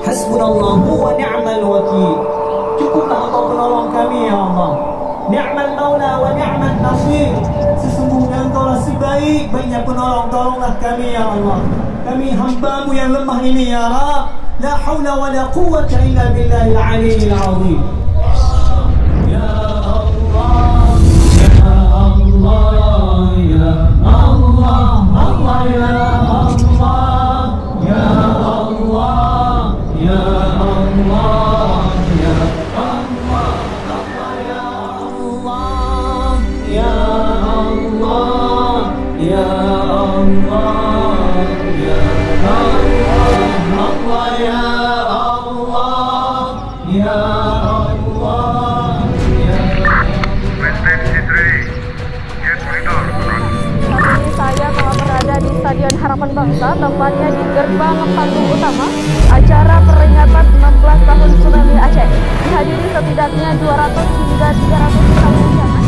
Hasbunallahu wa ni'mal wakil. Cukuplah Engkau penolong kami ya Allah. Ni'mal maula wa ni'mal nasir. Sesungguhnya Engkaulah sebaik-baiknya penolong. Tolonglah kami ya Allah. Kami hamba-Mu yang lemah ini ya Rabb. La haula wa la quwwata illa billahil aliyyil azim. Ya Allah, ya Allah, ya Allah, Allah ya Allah, ya Allah, ya Allah, ya Allah, Allah ya Allah, ya Allah, ya Allah, ya Allah, Allah ya Allah, ya Allah, ya Saat ini saya telah berada di Stadion Harapan Bangsa, tepatnya di gerbang panggung utama acara peringatan 16 tahun Tsunami Aceh. Dihadiri setidaknya 200 hingga 300 tamu undangan.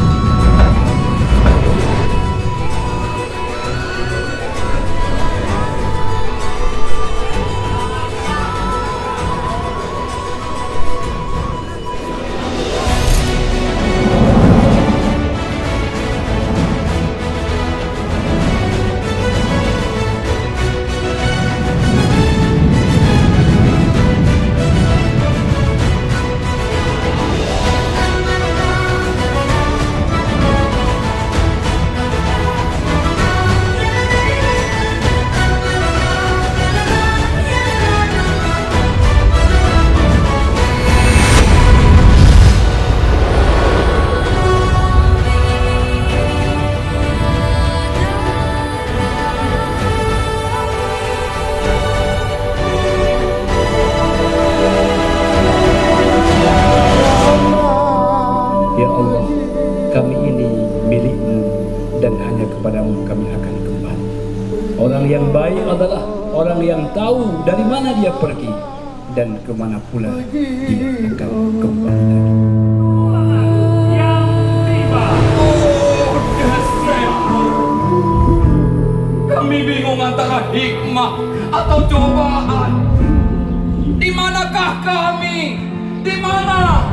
Ya Allah, kami ini milik-Mu dan hanya kepadamu kami akan kembali. Orang yang baik adalah orang yang tahu dari mana dia pergi dan kemana pula dia akan kembali lagi. Kami bingung antara hikmah atau cobaan. Di manakah kami? Di mana?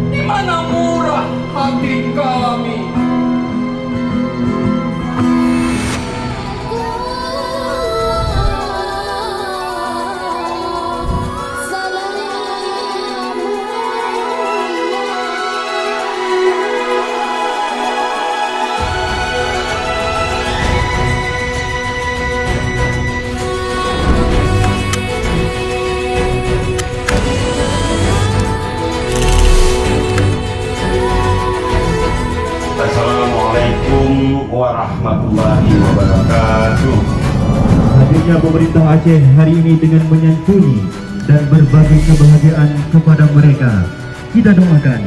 Di mana murah hati kami? Assalamualaikum warahmatullahi wabarakatuh. Hadirnya pemerintah Aceh hari ini dengan menyantuni dan berbagi kebahagiaan kepada mereka. Kita doakan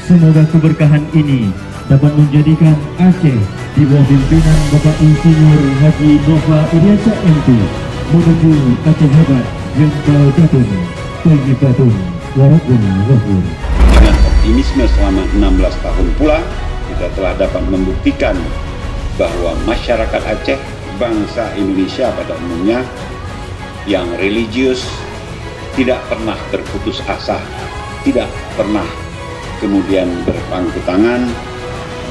semoga keberkahan ini dapat menjadikan Aceh di bawah pimpinan Bapak Insinyur Haji Nova Iriansyah MT menuju Aceh hebat yang baldatun, thayyibatun, warabbun ghafur. Dengan optimisme selama 16 tahun pula kita telah dapat membuktikan bahwa masyarakat Aceh, bangsa Indonesia pada umumnya yang religius tidak pernah berputus asa, tidak pernah kemudian berpangku tangan,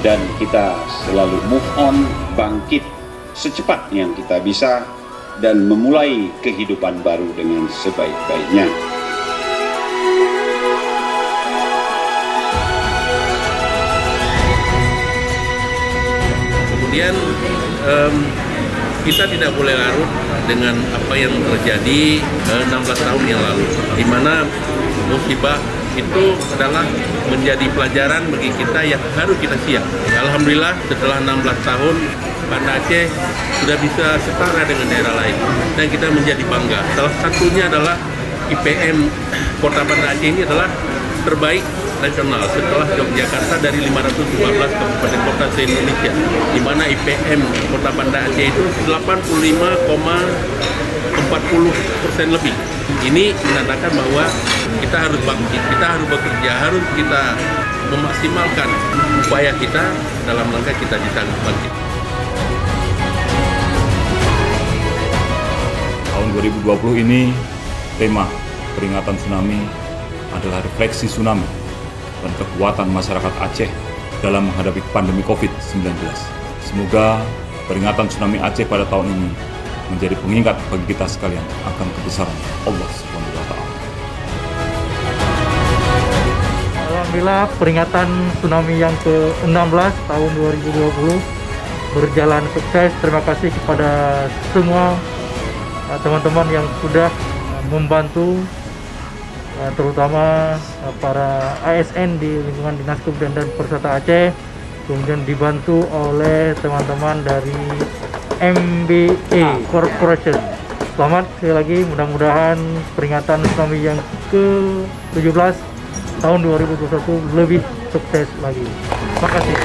dan kita selalu move on, bangkit secepat yang kita bisa dan memulai kehidupan baru dengan sebaik-baiknya. Kemudian kita tidak boleh larut dengan apa yang terjadi 16 tahun yang lalu, di mana musibah itu adalah menjadi pelajaran bagi kita yang harus kita siap. Alhamdulillah setelah 16 tahun Banda Aceh sudah bisa setara dengan daerah lain dan kita menjadi bangga. Salah satunya adalah IPM Kota Banda Aceh ini adalah terbaik nasional setelah Yogyakarta dari 515 kabupaten kota se-Indonesia, di mana IPM Kota Banda Aceh itu 85,40% lebih. Ini menandakan bahwa kita harus bangkit, kita harus bekerja, harus kita memaksimalkan upaya kita dalam rangka kita bisa bangkit. Tahun 2020 ini tema peringatan tsunami adalah refleksi tsunami dan kekuatan masyarakat Aceh dalam menghadapi pandemi COVID-19. Semoga peringatan tsunami Aceh pada tahun ini menjadi pengingat bagi kita sekalian akan kebesaran Allah Subhanahu wa Ta'ala. Alhamdulillah, peringatan tsunami yang ke-16 tahun 2020 berjalan sukses. Terima kasih kepada semua teman-teman yang sudah membantu, terutama para ASN di lingkungan Dinas Kebudayaan dan Pariwisata Aceh, kemudian dibantu oleh teman-teman dari MBA Corporation. Selamat sekali lagi, mudah-mudahan peringatan tsunami yang ke-17 tahun 2021 lebih sukses lagi. Terima kasih.